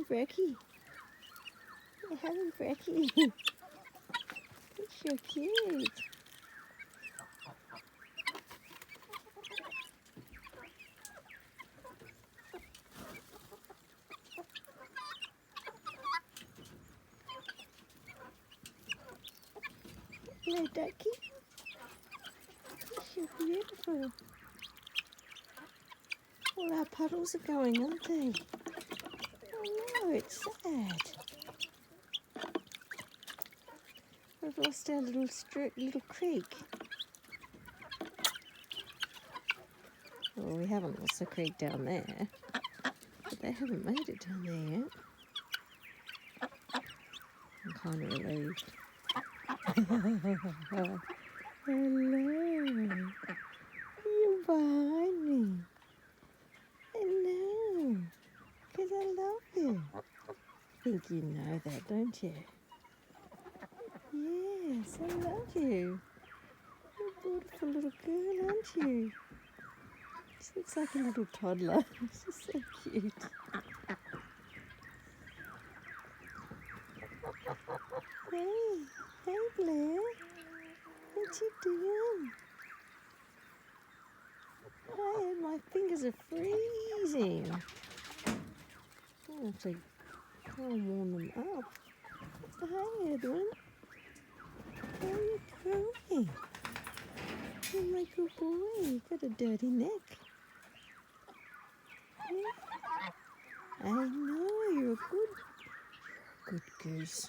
brekkie. You're having brekkie. It's so cute. Hello, ducky. You're so beautiful. All our puddles are going, aren't they? Oh no, it's sad. We've lost our little creek. Well, we haven't lost the creek down there, but they haven't made it down there yet. I'm kind of relieved. Hello. You're behind me. I know, because I love you. I think you know that, don't you? Yes, I love you. You're a beautiful little girl, aren't you? She looks like a little toddler. She's so cute. Hey Blair. What you doing? Hey, my fingers are freezing. I have to go and warm them up. So, hey Edwin. How are you going? You're my good boy. You've got a dirty neck. Yeah. I know, you're a good goose.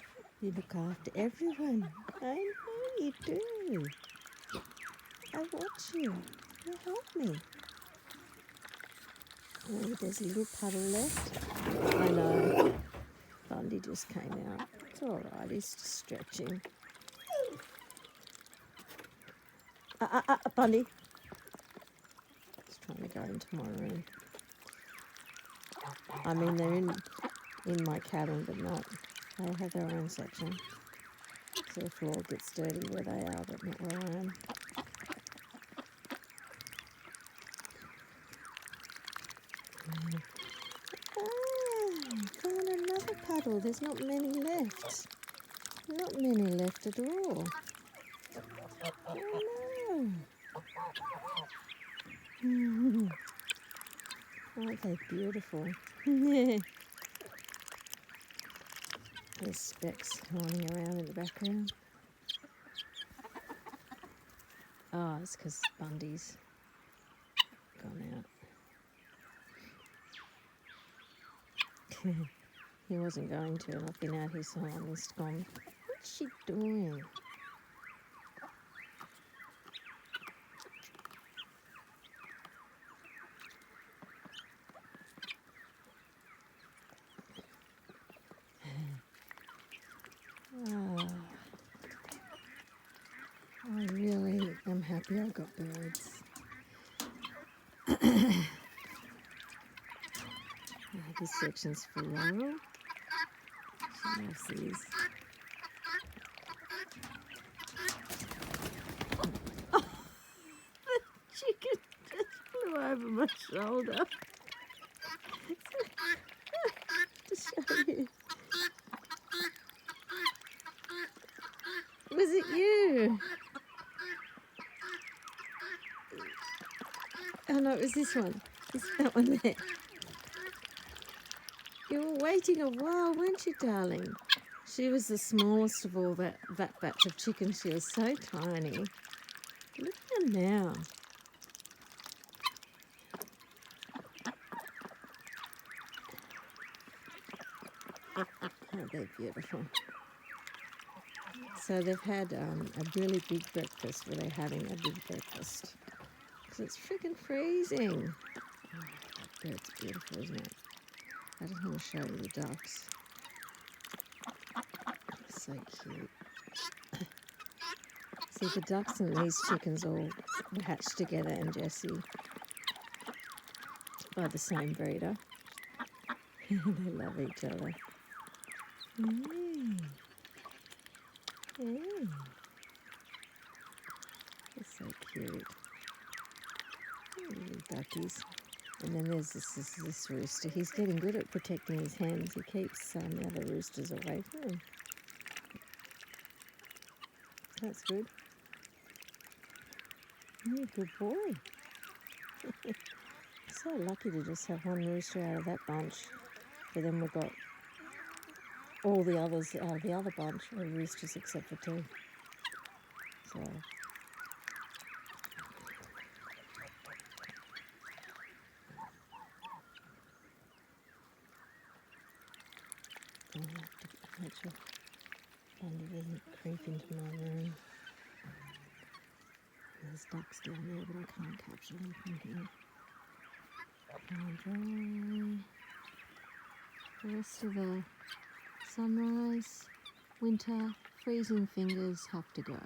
You look after everyone. I know you do. I watch you. You help me. Oh, there's a little puddle left. I know. Bundy just came out. It's all right. He's just stretching. Bundy. He's trying to go into my room. I mean, they're in my cabin, but not. They have their own section. So the floor gets dirty where they are, but not where I am. Found another puddle. There's not many left. Not many left at all. Oh no. Aren't they beautiful? There's specks running around in the background. Oh, it's because Bundy's gone out. He wasn't going to, and I've been out here so long, he's gone. What's she doing? I really am happy I got birds. This section's for Laurel. She loves these. Oh, the chicken just flew over my shoulder. To show you. Was it you? Oh no, it was this one. That one there. You were waiting a while, weren't you, darling? She was the smallest of all that batch of chickens. She was so tiny. Look at her now. Oh, they're beautiful. So they've had a really big breakfast, where they're having a big breakfast. Because it's freaking freezing. Oh, that bird's beautiful, isn't it? I just want to show you the ducks. So cute. See, the ducks and these chickens all hatched together, and Jessie, by the same breeder. They love each other. They're so cute. Little duckies. And then there's this rooster. He's getting good at protecting his hens. He keeps the other roosters away from him. That's good. Yeah, good boy. So lucky to just have one rooster out of that bunch. But then we've got all the others out of the other bunch are roosters except for two. So I have to make sure Bundy doesn't creep into my room. There's ducks down there, but I can't capture them from here. Enjoy the rest of the sunrise, winter, freezing fingers have to go.